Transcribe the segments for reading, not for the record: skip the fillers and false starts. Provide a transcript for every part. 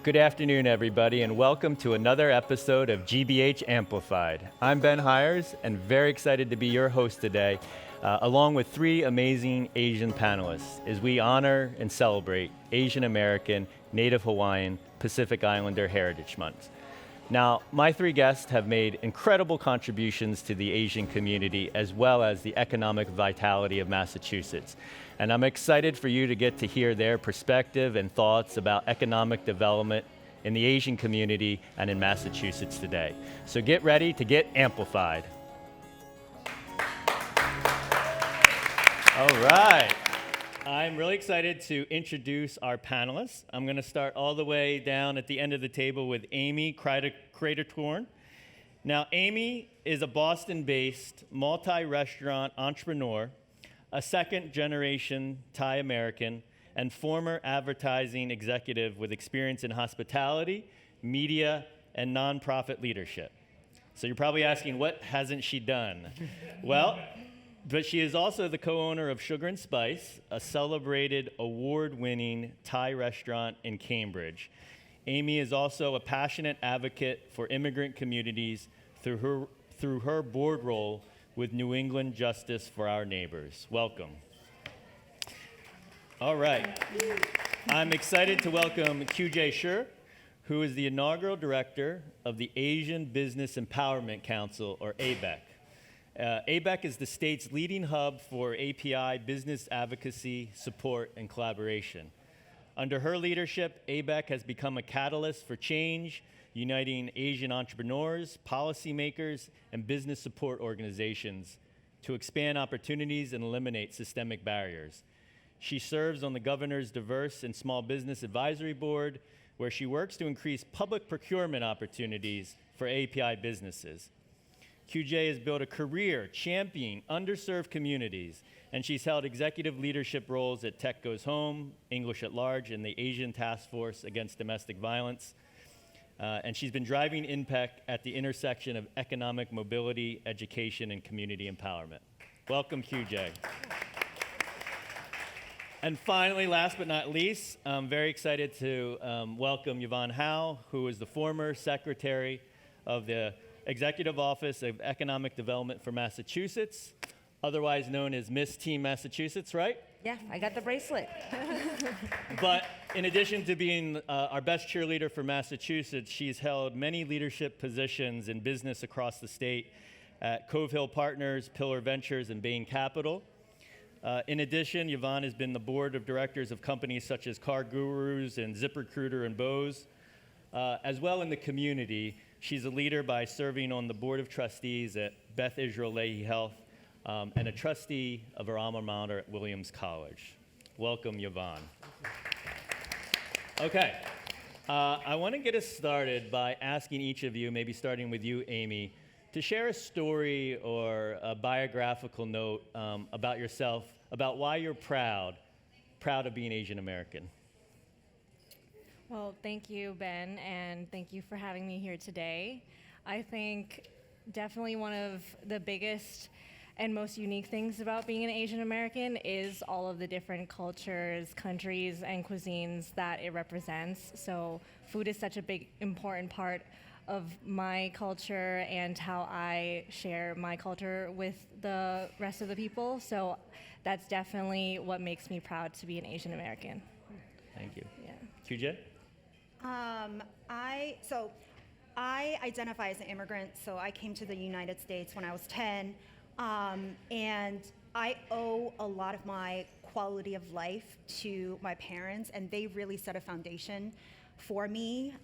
Good afternoon, everybody, and welcome to another episode of GBH Amplified. I'm Ben Hires, and very excited to be your host today, along with three amazing Asian panelists, as we honor and celebrate Asian American, Native Hawaiian, Pacific Islander Heritage Month. Now, my three guests have made incredible contributions to the Asian community, as well as the economic vitality of Massachusetts. And I'm excited for you to get to hear their perspective and thoughts about economic development in the Asian community and in Massachusetts today. So get ready to get amplified. All right. I'm really excited to introduce our panelists. I'm going to start all the way down at the end of the table with Amy Kridaratikorn. Now, Amy is a Boston-based multi-restaurant entrepreneur, a second-generation Thai American, and former advertising executive with experience in hospitality, media, and nonprofit leadership. So you're probably asking, what hasn't she done? Well, but she is also the co-owner of Sugar & Spice, a celebrated award-winning Thai restaurant in Cambridge. Amy is also a passionate advocate for immigrant communities through her board role with New England Justice for Our Neighbors. Welcome. All right. I'm excited to welcome QJ Shur, who is the inaugural director of the Asian Business Empowerment Council, or ABEC. ABEC is the state's leading hub for API business advocacy, support, and collaboration. Under her leadership, ABEC has become a catalyst for change, uniting Asian entrepreneurs, policymakers, and business support organizations to expand opportunities and eliminate systemic barriers. She serves on the Governor's Diverse and Small Business Advisory Board, where she works to increase public procurement opportunities for API businesses. QJ has built a career championing underserved communities, and she's held executive leadership roles at Tech Goes Home, English at Large, and the Asian Task Force Against Domestic Violence. And she's been driving impact at the intersection of economic mobility, education, and community empowerment. Welcome, QJ. And finally, last but not least, I'm very excited to welcome Yvonne Hao, who is the former secretary of the Executive Office of Economic Development for Massachusetts, otherwise known as Miss Team Massachusetts, right? Yeah, I got the bracelet. But in addition to being our best cheerleader for Massachusetts, she's held many leadership positions in business across the state at Cove Hill Partners, Pillar Ventures, and Bain Capital. In addition, Yvonne has been the board of directors of companies such as Car Gurus and ZipRecruiter and Bose. As well in the community, she's a leader by serving on the board of trustees at Beth Israel Lahey Health and a trustee of her alma mater at Williams College. Welcome, Yvonne. Okay, I want to get us started by asking each of you, maybe starting with you, Amy, to share a story or a biographical note about yourself, about why you're proud of being Asian American. Well, thank you, Ben, and thank you for having me here today. I think definitely one of the biggest and most unique things about being an Asian American is all of the different cultures, countries, and cuisines that it represents. So food is such a big, important part of my culture and how I share my culture with the rest of the people. So that's definitely what makes me proud to be an Asian American. Thank you. Yeah. QJ? I identify as an immigrant, so I came to the United States when I was 10, and I owe a lot of my quality of life to my parents, and they really set a foundation for me.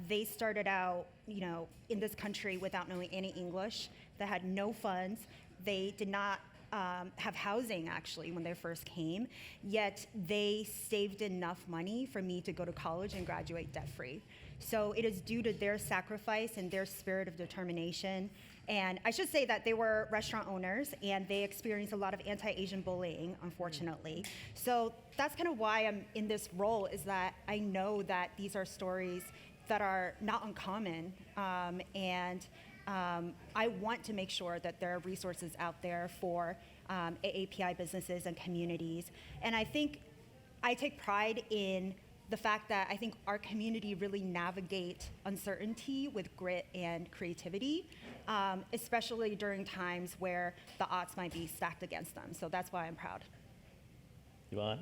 They started out, in this country without knowing any English. They had no funds. They did not have housing, actually, when they first came, yet they saved enough money for me to go to college and graduate debt-free. So it is due to their sacrifice and their spirit of determination. And I should say that they were restaurant owners, and they experienced a lot of anti-Asian bullying, unfortunately. So that's kind of why I'm in this role, is that I know that these are stories that are not uncommon, and I want to make sure that there are resources out there for AAPI businesses and communities. And I think I take pride in the fact that I think our community really navigate uncertainty with grit and creativity, especially during times where the odds might be stacked against them. So that's why I'm proud. Yvonne?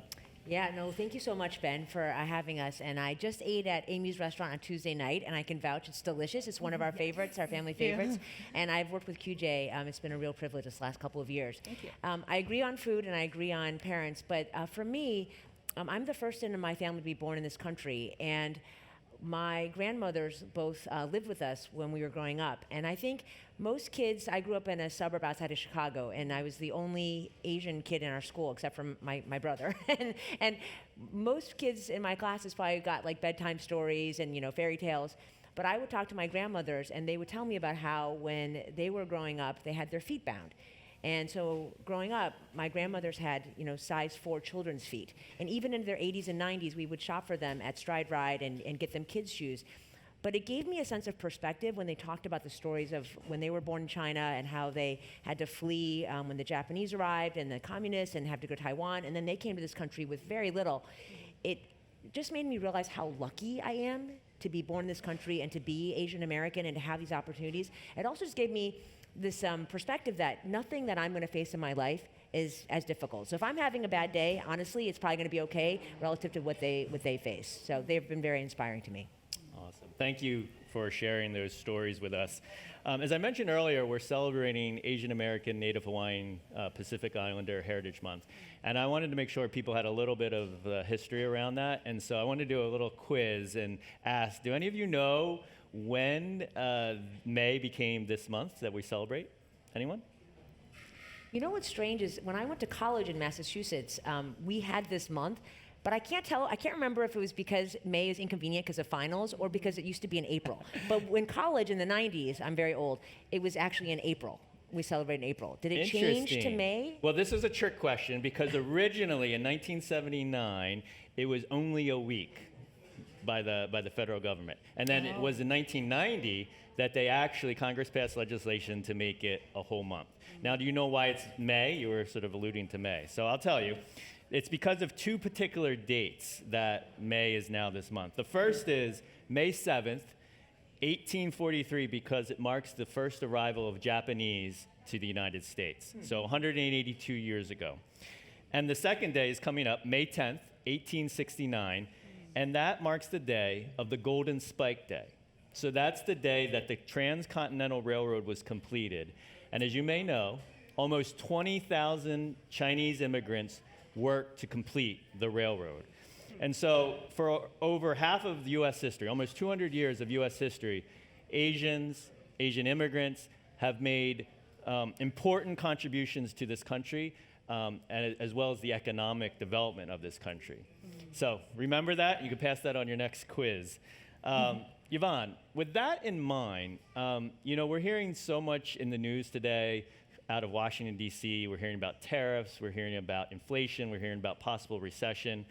Yeah, no, thank you so much, Ben, for having us. And I just ate at Amy's restaurant on Tuesday night, and I can vouch it's delicious. It's one of our favorites, our family favorites. And I've worked with QJ. It's been a real privilege this last couple of years. Thank you. I agree on food, and I agree on parents. But for me, I'm the first in my family to be born in this country. And my grandmothers both lived with us when we were growing up. And I think most kids, I grew up in a suburb outside of Chicago, and I was the only Asian kid in our school, except for my brother. and most kids in my classes probably got like bedtime stories and, fairy tales. But I would talk to my grandmothers, and they would tell me about how when they were growing up, they had their feet bound. And so growing up, my grandmothers had, size 4 children's feet. And even in their 80s and 90s, we would shop for them at Stride Ride and get them kids' shoes. But it gave me a sense of perspective when they talked about the stories of when they were born in China and how they had to flee when the Japanese arrived and the communists and have to go to Taiwan. And then they came to this country with very little. It just made me realize how lucky I am to be born in this country and to be Asian American and to have these opportunities. It also just gave me this perspective that nothing that I'm going to face in my life is as difficult. So if I'm having a bad day, honestly, it's probably going to be okay relative to what they face. So they've been very inspiring to me. Awesome. Thank you for sharing those stories with us. As I mentioned earlier, we're celebrating Asian American, Native Hawaiian, Pacific Islander Heritage Month. And I wanted to make sure people had a little bit of history around that. And so I wanted to do a little quiz and ask, do any of you know when May became this month that we celebrate? Anyone? You know what's strange is when I went to college in Massachusetts, we had this month, but I can't remember if it was because May is inconvenient because of finals or because it used to be in April. But in college in the 90s, I'm very old, it was actually in April. We celebrate in April. Did it change to May? Well, this is a trick question because originally in 1979, it was only a week by the federal government. And then it was in 1990 that Congress passed legislation to make it a whole month. Now, do you know why it's May? You were sort of alluding to May. So I'll tell you. It's because of 2 particular dates that May is now this month. The first is May 7th, 1843, because it marks the first arrival of Japanese to the United States. So 182 years ago. And the second day is coming up, May 10th, 1869, and that marks the day of the Golden Spike Day. So that's the day that the Transcontinental Railroad was completed. And as you may know, almost 20,000 Chinese immigrants worked to complete the railroad. And so for over half of U.S. history, almost 200 years of U.S. history, Asian immigrants have made important contributions to this country, as well as the economic development of this country. So remember that. You can pass that on your next quiz. Yvonne, with that in mind, we're hearing so much in the news today out of Washington, D.C. We're hearing about tariffs. We're hearing about inflation. We're hearing about possible recession.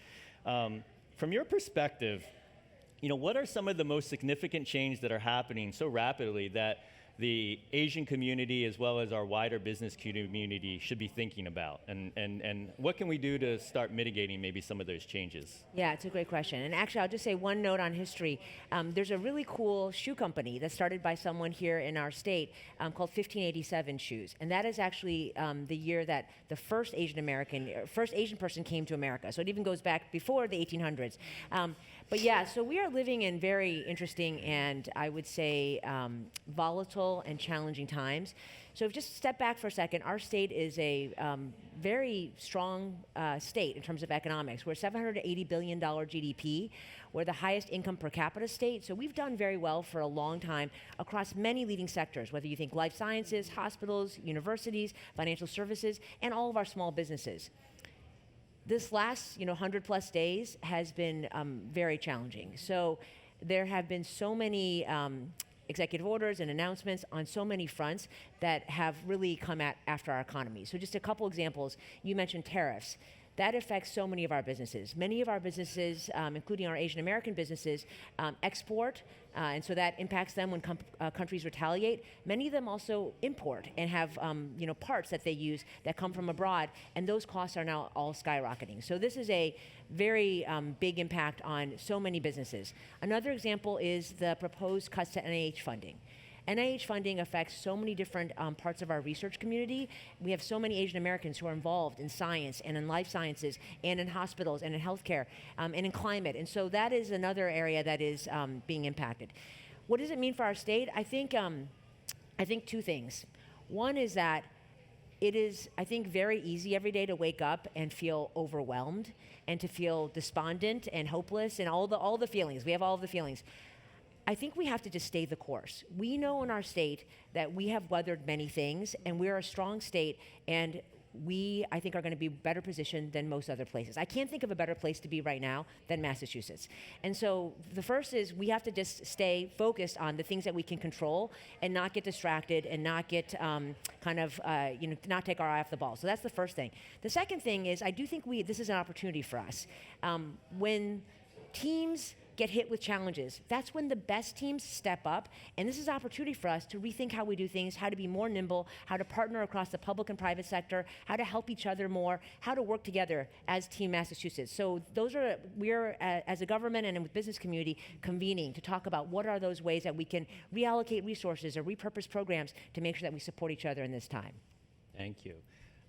From your perspective, what are some of the most significant changes that are happening so rapidly that the Asian community as well as our wider business community should be thinking about? And what can we do to start mitigating maybe some of those changes? Yeah, it's a great question. And actually, I'll just say one note on history. There's a really cool shoe company that's started by someone here in our state called 1587 Shoes. And that is actually the year that the first Asian person came to America. So it even goes back before the 1800s. But yeah, so we are living in very interesting and I would say volatile and challenging times. So just step back for a second. Our state is a very strong state in terms of economics. We're $780 billion GDP. We're the highest income per capita state. So we've done very well for a long time across many leading sectors, whether you think life sciences, hospitals, universities, financial services, and all of our small businesses. This last 100 plus days has been very challenging. So there have been so many executive orders and announcements on so many fronts that have really come after our economy. So just a couple examples. You mentioned tariffs. that affects so many of our businesses. Many of our businesses, including our Asian American businesses, export, and so that impacts them when countries retaliate. Many of them also import and have parts that they use that come from abroad, and those costs are now all skyrocketing. So this is a very big impact on so many businesses. Another example is the proposed cuts to NIH funding. NIH funding affects so many different parts of our research community. We have so many Asian Americans who are involved in science and in life sciences and in hospitals and in healthcare and in climate. And so that is another area that is being impacted. What does it mean for our state? I think two things. One is that it is, I think, very easy every day to wake up and feel overwhelmed and to feel despondent and hopeless and all the feelings. We have all of the feelings. I think we have to just stay the course. We know in our state that we have weathered many things, and we're a strong state, and we, I think, are going to be better positioned than most other places. I can't think of a better place to be right now than Massachusetts. And so the first is we have to just stay focused on the things that we can control and not get distracted and not get not take our eye off the ball. So that's the first thing. The second thing is I do think this is an opportunity for us. When teams get hit with challenges, that's when the best teams step up, and this is an opportunity for us to rethink how we do things, how to be more nimble, how to partner across the public and private sector, how to help each other more, how to work together as Team Massachusetts. So we're as a government and with business community convening to talk about what are those ways that we can reallocate resources or repurpose programs to make sure that we support each other in this time. Thank you.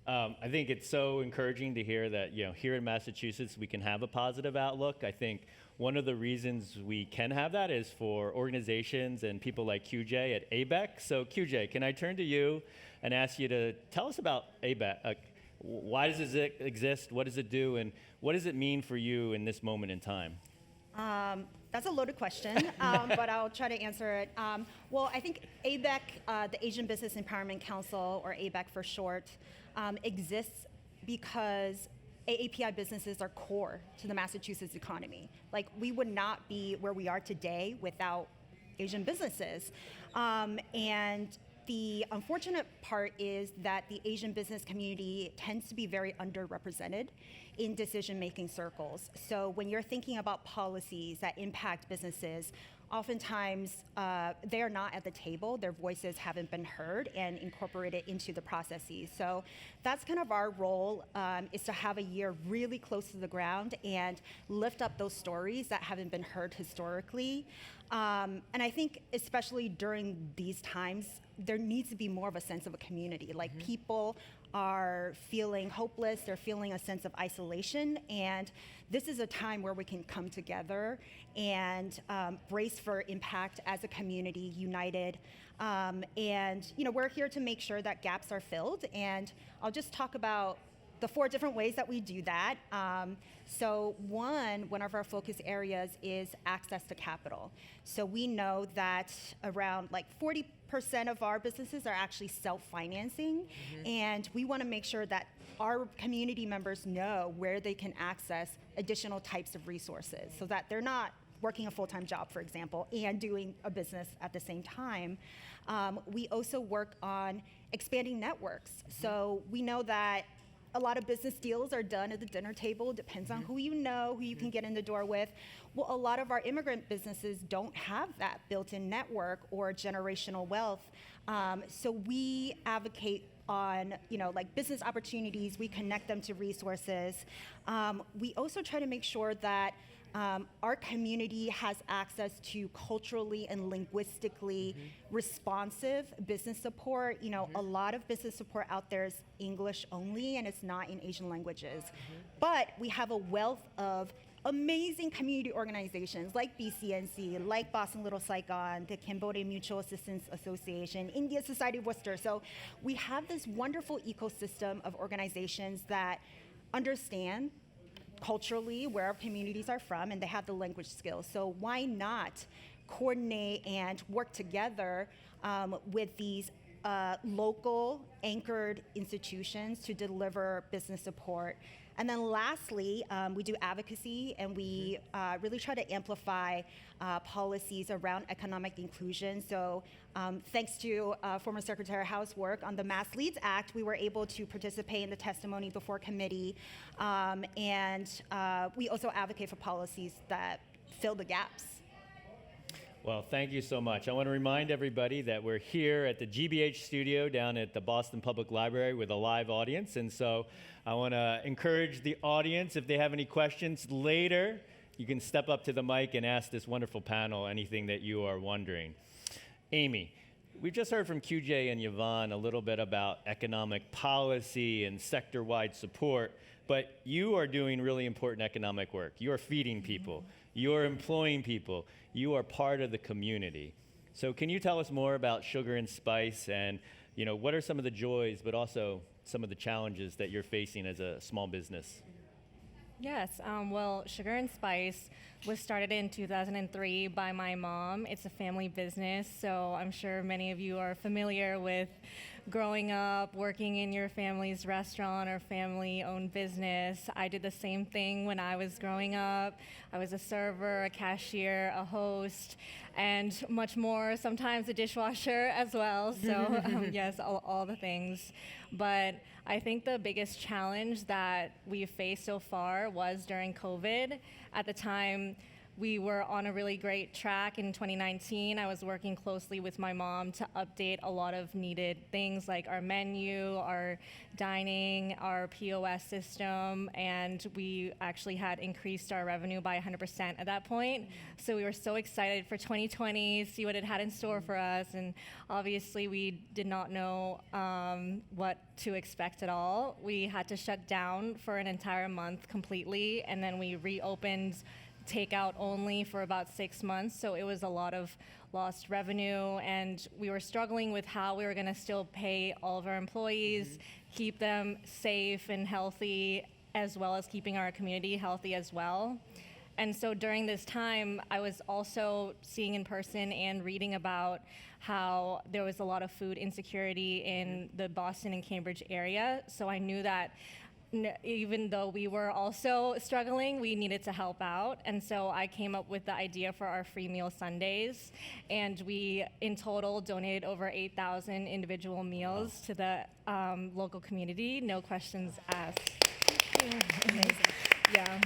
I think it's so encouraging to hear that here in Massachusetts we can have a positive outlook. I think one of the reasons we can have that is for organizations and people like QJ at ABEC. So QJ, can I turn to you and ask you to tell us about ABEC? Why does it exist? What does it do? And what does it mean for you in this moment in time? That's a loaded question, but I'll try to answer it. Well, I think ABEC, the Asian Business Empowerment Council, or ABEC for short, exists because AAPI businesses are core to the Massachusetts economy. Like, we would not be where we are today without Asian businesses. And the unfortunate part is that the Asian business community tends to be very underrepresented in decision-making circles. So when you're thinking about policies that impact businesses, oftentimes they are not at the table, their voices haven't been heard and incorporated into the processes. So that's kind of our role, is to have a year really close to the ground and lift up those stories that haven't been heard historically. And I think especially during these times, there needs to be more of a sense of a community. Like, people are feeling hopeless, they're feeling a sense of isolation, and this is a time where we can come together and brace for impact as a community, united. And we're here to make sure that gaps are filled, and I'll just talk about the 4 different ways that we do that. So one of our focus areas is access to capital. So we know that around 40% of our businesses are actually self-financing, and we want to make sure that our community members know where they can access additional types of resources so that they're not working a full-time job, for example, and doing a business at the same time. We also work on expanding networks. So we know that a lot of business deals are done at the dinner table. Depends on who you know, who you can get in the door with. Well, a lot of our immigrant businesses don't have that built-in network or generational wealth. So we advocate on, business opportunities. We connect them to resources. We also try to make sure that our community has access to culturally and linguistically responsive business support. A lot of business support out there is English only, and it's not in Asian languages. But we have a wealth of amazing community organizations like BCNC, like Boston Little Saigon, the Cambodia Mutual Assistance Association, India Society of Worcester. So we have this wonderful ecosystem of organizations that understand culturally where our communities are from, and they have the language skills. So why not coordinate and work together with these local anchored institutions to deliver business support? And then lastly, we do advocacy, and we really try to amplify policies around economic inclusion. So thanks to former Secretary Howe's work on the Mass Leads Act, we were able to participate in the testimony before committee. And we also advocate for policies that fill the gaps. Well, thank you so much. I want to remind everybody that we're here at the GBH Studio down at the Boston Public Library with a live audience. And so I want to encourage the audience, if they have any questions later, you can step up to the mic and ask this wonderful panel anything that you are wondering. Amy, we've just heard from QJ and Yvonne a little bit about economic policy and sector-wide support, but you are doing really important economic work. You're feeding people. You're employing people. You are part of the community. So can you tell us more about Sugar and Spice, and what are some of the joys, but also some of the challenges that you're facing as a small business? Yes, well, Sugar and Spice was started in 2003 by my mom. It's a family business, so I'm sure many of you are familiar with growing up, working in your family's restaurant or family-owned business. I did the same thing when I was growing up. I was a server, a cashier, a host, and much more, sometimes a dishwasher as well. So yes, all the things. But I think the biggest challenge that we've faced so far was during COVID. At the time, we were on a really great track in 2019. I was working closely with my mom to update a lot of needed things like our menu, our dining, our POS system, and we actually had increased our revenue by 100% at that point. So we were so excited for 2020, see what it had in store for us, and obviously we did not know what to expect at all. We had to shut down for an entire month completely, and then we reopened takeout only for about 6 months, so it was a lot of lost revenue, and we were struggling with how we were going to still pay all of our employees, keep them safe and healthy, as well as keeping our community healthy as well. And so during this time, I was also seeing in person and reading about how there was a lot of food insecurity in the Boston and Cambridge area, so I knew that even though we were also struggling, we needed to help out. And so I came up with the idea for our free meal Sundays. And we, in total, donated over 8,000 individual meals to the local community. No questions asked. Amazing. Yeah.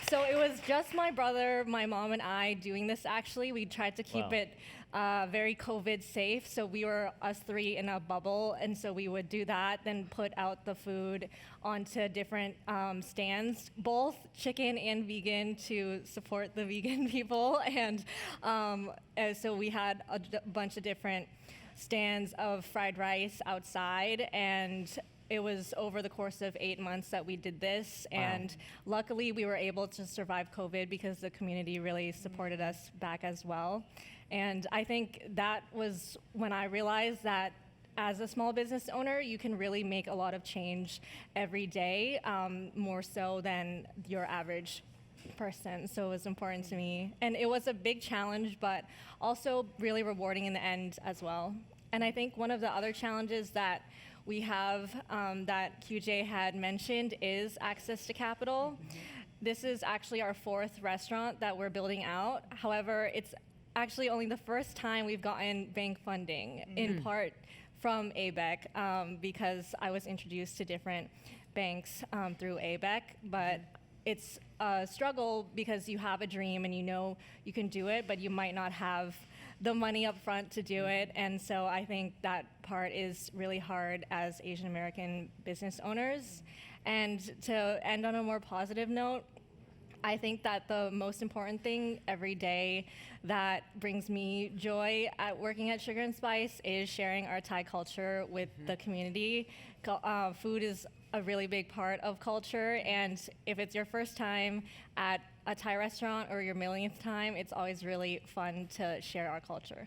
So it was just my brother, my mom, and I doing this, actually. We tried to keep it very COVID safe. So we were us three in a bubble. And so we would do that, then put out the food onto different stands, both chicken and vegan, to support the vegan people. And so we had a bunch of different stands of fried rice outside, and it was over the course of 8 months that we did this, and luckily we were able to survive COVID because the community really supported us back as well. And I think that was when I realized that as a small business owner, you can really make a lot of change every day, more so than your average person. So it was important to me. And it was a big challenge, but also really rewarding in the end as well. And I think one of the other challenges that we have that QJ had mentioned is access to capital. This is actually our 4th restaurant that we're building out. However, it's actually only the first time we've gotten bank funding, in part from ABEC, because I was introduced to different banks through ABEC, but it's a struggle because you have a dream and you know you can do it, but you might not have the money up front to do it. And so I think that part is really hard as Asian American business owners. And to end on a more positive note, I think that the most important thing every day that brings me joy at working at Sugar and Spice is sharing our Thai culture with the community. Food is a really big part of culture, and if it's your first time at a Thai restaurant or your millionth time, it's always really fun to share our culture.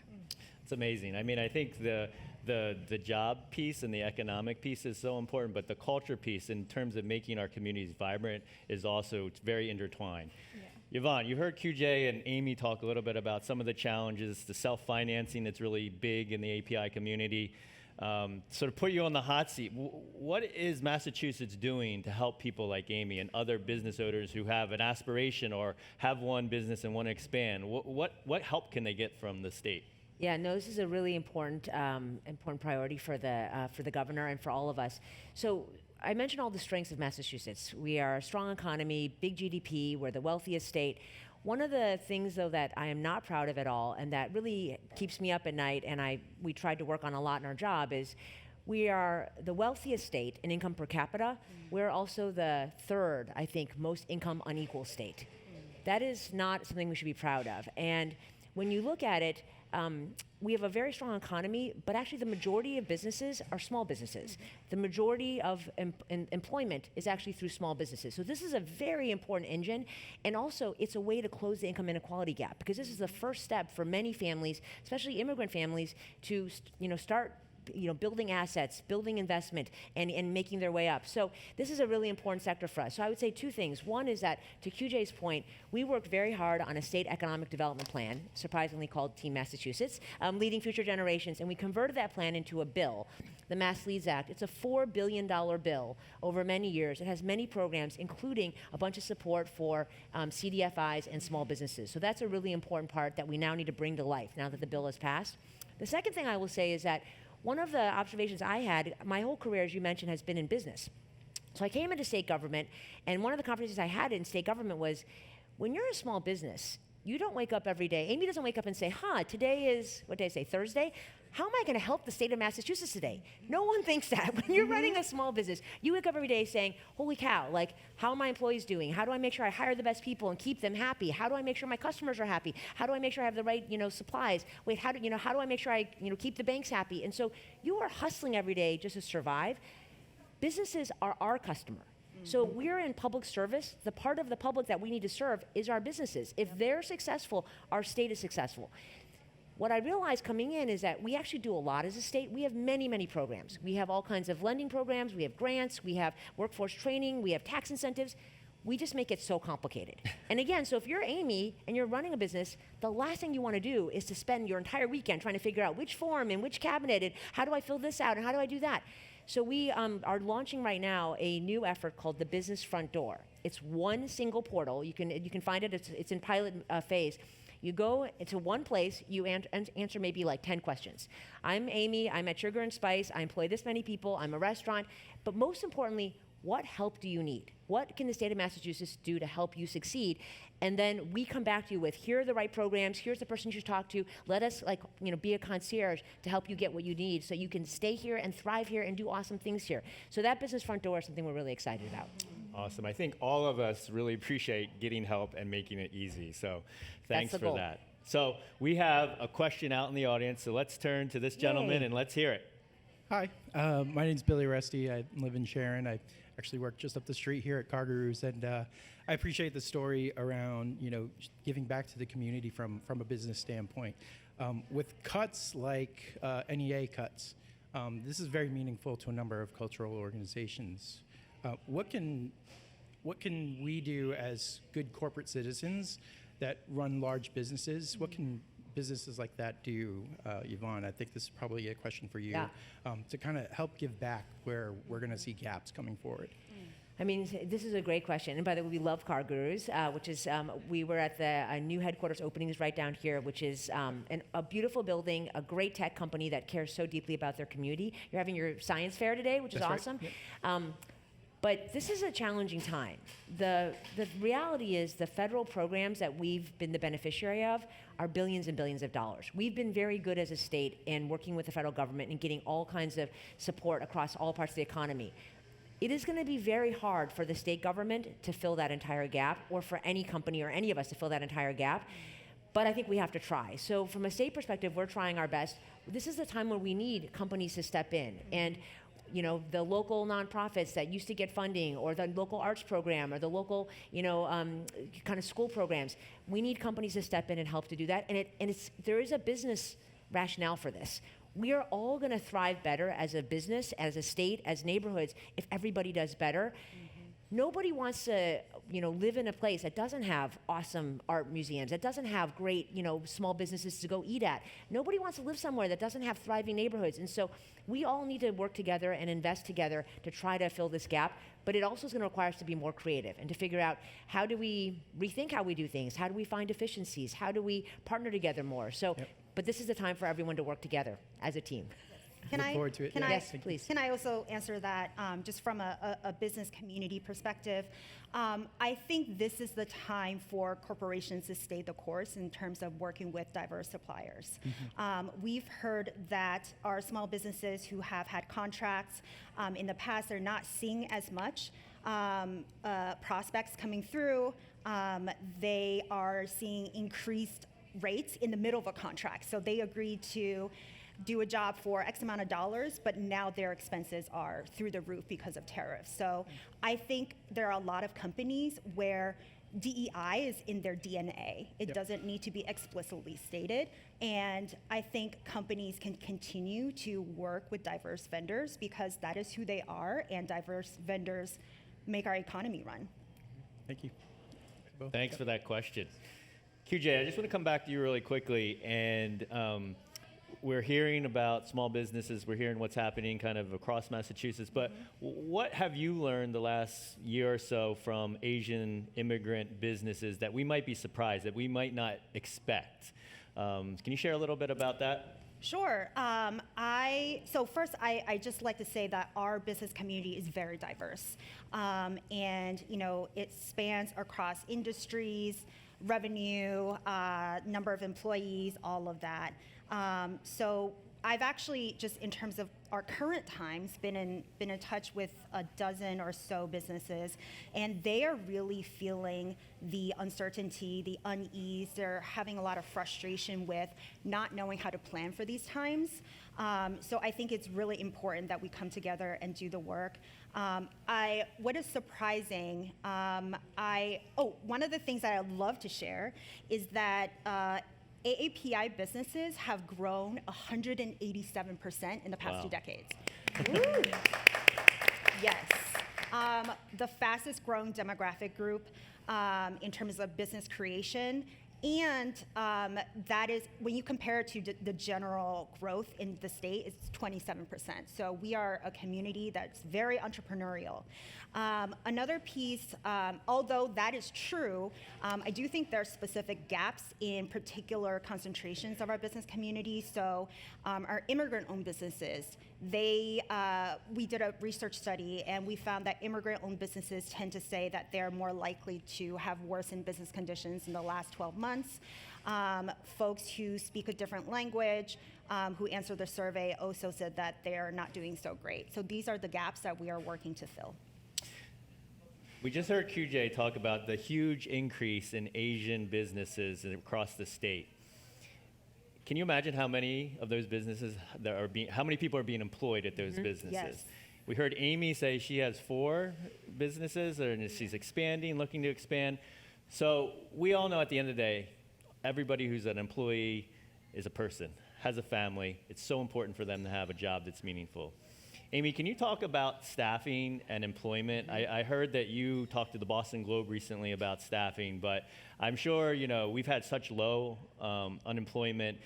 It's amazing. I mean, I think the job piece and the economic piece is so important, but the culture piece in terms of making our communities vibrant is also very intertwined. Yeah. Yvonne, you heard QJ and Amy talk a little bit about some of the challenges, the self-financing that's really big in the API community. sort of put you on the hot seat. What is Massachusetts doing to help people like Amy and other business owners who have an aspiration or have one business and want to expand? What help can they get from the state? Yeah, no, this is a really important priority for the governor and for all of us. So I mentioned all the strengths of Massachusetts. We are a strong economy, big GDP, we're the wealthiest state. One of the things, though, that I am not proud of at all, and that really keeps me up at night, and we tried to work on a lot in our job, is we are the wealthiest state in income per capita. We're also the third, I think, most income unequal state. That is not something we should be proud of. And when you look at it, we have a very strong economy, but actually the majority of businesses are small businesses. The majority of employment is actually through small businesses. So this is a very important engine, and also it's a way to close the income inequality gap, because this is the first step for many families, especially immigrant families, to start building assets, building investment, and making their way up. So this is a really important sector for us. So I would say two things. One is that, to QJ's point, we worked very hard on a state economic development plan, surprisingly called Team Massachusetts, Leading Future Generations, and we converted that plan into a bill, the Mass Leads Act. It's a $4 billion bill over many years. It has many programs, including a bunch of support for CDFIs and small businesses. So that's a really important part that we now need to bring to life now that the bill has passed. The second thing I will say is that one of the observations I had, my whole career, as you mentioned, has been in business. So I came into state government, and one of the conversations I had in state government was, when you're a small business, you don't wake up every day. Amy doesn't wake up and say, today is, what did I say, Thursday? How am I going to help the state of Massachusetts today? No one thinks that. When you're running a small business, you wake up every day saying, holy cow, like, how are my employees doing? How do I make sure I hire the best people and keep them happy? How do I make sure my customers are happy? How do I make sure I have the right, supplies? Wait, how do I make sure I, keep the banks happy? And so you are hustling every day just to survive. Businesses are our customer. So we're in public service. The part of the public that we need to serve is our businesses. If they're successful, our state is successful. What I realized coming in is that we actually do a lot as a state. We have many, many programs. We have all kinds of lending programs, we have grants, we have workforce training, we have tax incentives. We just make it so complicated. And again, so if you're Amy and you're running a business, the last thing you want to do is to spend your entire weekend trying to figure out which form and which cabinet and how do I fill this out and how do I do that. So we are launching right now a new effort called the Business Front Door. It's one single portal. You can find it. It's in pilot phase. You go into one place, you answer maybe like 10 questions. I'm Amy, I'm at Sugar and Spice, I employ this many people, I'm a restaurant, but most importantly, what help do you need? What can the state of Massachusetts do to help you succeed? And then we come back to you with, here are the right programs, here's the person you should talk to, let us be a concierge to help you get what you need so you can stay here and thrive here and do awesome things here. So that Business Front Door is something we're really excited about. Awesome. I think all of us really appreciate getting help and making it easy. So thanks for that. So we have a question out in the audience. So let's turn to this gentleman and let's hear it. Hi, my name's Billy Rusty. I live in Sharon. I actually work just up the street here at Car Gurus, and I appreciate the story around giving back to the community from a business standpoint. With cuts like NEA cuts, this is very meaningful to a number of cultural organizations. What can we do as good corporate citizens that run large businesses? What can businesses like that do, Yvonne? I think this is probably a question for you, to kind of help give back where we're going to see gaps coming forward. I mean, this is a great question. And by the way, we love Car Gurus, which is, we were at the new headquarters openings right down here, which is a beautiful building, a great tech company that cares so deeply about their community. You're having your science fair today, which is awesome. Right. Yep. But this is a challenging time. The reality is the federal programs that we've been the beneficiary of are billions and billions of dollars. We've been very good as a state in working with the federal government and getting all kinds of support across all parts of the economy. It is going to be very hard for the state government to fill that entire gap, or for any company or any of us to fill that entire gap. But I think we have to try. So from a state perspective, we're trying our best. This is the time when we need companies to step in. And the local nonprofits that used to get funding, or the local arts program, or the local, kind of school programs. We need companies to step in and help to do that. And there is a business rationale for this. We are all going to thrive better as a business, as a state, as neighborhoods, if everybody does better. Nobody wants to, live in a place that doesn't have awesome art museums, that doesn't have great, small businesses to go eat at. Nobody wants to live somewhere that doesn't have thriving neighborhoods. And so we all need to work together and invest together to try to fill this gap. But it also is going to require us to be more creative and to figure out, how do we rethink how we do things? How do we find efficiencies? How do we partner together more? So, but this is the time for everyone to work together as a team. Can Look I, forward to it. Can Yeah. I, Yes, please. Can I also answer that just from a business community perspective? I think this is the time for corporations to stay the course in terms of working with diverse suppliers. We've heard that our small businesses who have had contracts in the past are not seeing as much prospects coming through. They are seeing increased rates in the middle of a contract. So they agreed to do a job for X amount of dollars, but now their expenses are through the roof because of tariffs. So I think there are a lot of companies where DEI is in their DNA. It doesn't need to be explicitly stated. And I think companies can continue to work with diverse vendors because that is who they are, and diverse vendors make our economy run. Thank you. Both. Thanks for that question. QJ, I just want to come back to you really quickly. And we're hearing about small businesses. We're hearing what's happening kind of across Massachusetts. But what have you learned the last year or so from Asian immigrant businesses that we might be surprised, that we might not expect? Can you share a little bit about that? Sure. So first, I just like to say that our business community is very diverse, and it spans across industries, revenue, number of employees, all of that. So I've actually, just in terms of our current times, been in touch with a dozen or so businesses, and they are really feeling the uncertainty, the unease. They're having a lot of frustration with not knowing how to plan for these times. So I think it's really important that we come together and do the work. What is surprising, one of the things that I'd love to share is that AAPI businesses have grown 187% in the past 2 decades. Yes. The fastest growing demographic group in terms of business creation. And that is, when you compare it to the general growth in the state, it's 27%. So we are a community that's very entrepreneurial. Another piece, although that is true, I do think there are specific gaps in particular concentrations of our business community. So our immigrant-owned businesses, we did a research study, and we found that immigrant-owned businesses tend to say that they're more likely to have worsened business conditions in the last 12 months. Folks who speak a different language, who answered the survey, also said that they're not doing so great. So these are the gaps that we are working to fill. We just heard QJ talk about the huge increase in Asian businesses across the state. Can you imagine how many of those businesses how many people are being employed at those businesses? Yes. We heard Amy say she has 4 businesses, and she's expanding, looking to expand. So we all know at the end of the day, everybody who's an employee is a person, has a family. It's so important for them to have a job that's meaningful. Amy, can you talk about staffing and employment? I heard that you talked to the Boston Globe recently about staffing, but I'm sure we've had such low unemployment.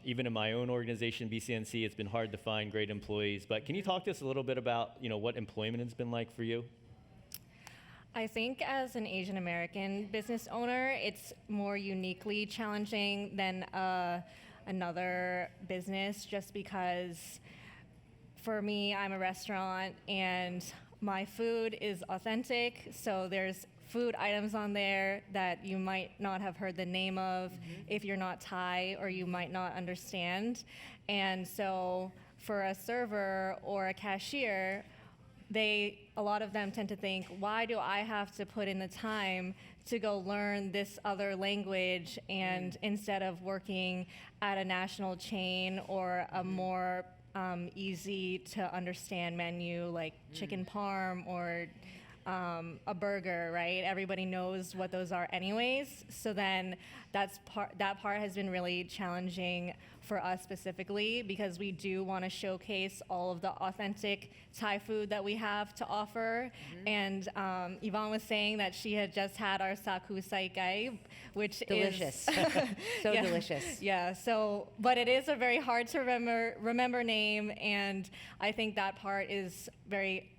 Even in my own organization, BCNC, it's been hard to find great employees. But can you talk to us a little bit about what employment has been like for you? I think as an Asian American business owner, it's more uniquely challenging than another business, just because for me, I'm a restaurant and my food is authentic, so there's food items on there that you might not have heard the name of if you're not Thai, or you might not understand. And so for a server or a cashier, a lot of them tend to think, why do I have to put in the time to go learn this other language, and instead of working at a national chain or a more easy to understand menu like chicken parm or a burger, right? Everybody knows what those are anyways. So then that part has been really challenging for us specifically because we do want to showcase all of the authentic Thai food that we have to offer. And Yvonne was saying that she had just had our saku sai kai, which Delicious. is So yeah, delicious. Yeah. So, but it is a very hard to remember name, and I think that part is very.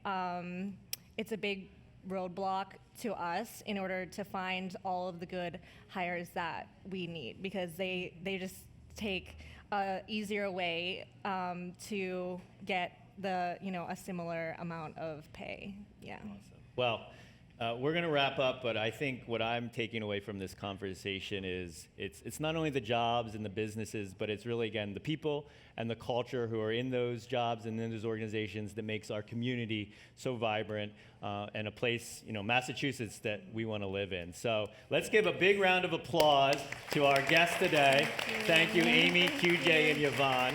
It's a big roadblock to us in order to find all of the good hires that we need because they just take a easier way to get the a similar amount of pay. Yeah. Well, we're going to wrap up, but I think what I'm taking away from this conversation is it's not only the jobs and the businesses, but it's really, again, the people and the culture who are in those jobs and in those organizations that makes our community so vibrant and a place, Massachusetts, that we want to live in. So let's give a big round of applause to our guests today. Thank you, Amy, QJ, and Yvonne.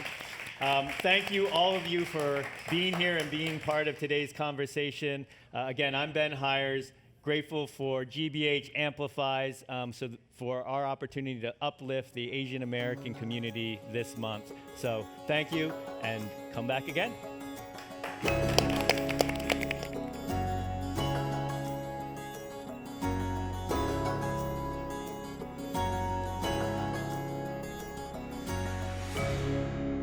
Thank you, all of you, for being here and being part of today's conversation. Again, I'm Ben Hires, grateful for GBH Amplifies for our opportunity to uplift the Asian American community this month. So thank you, and come back again.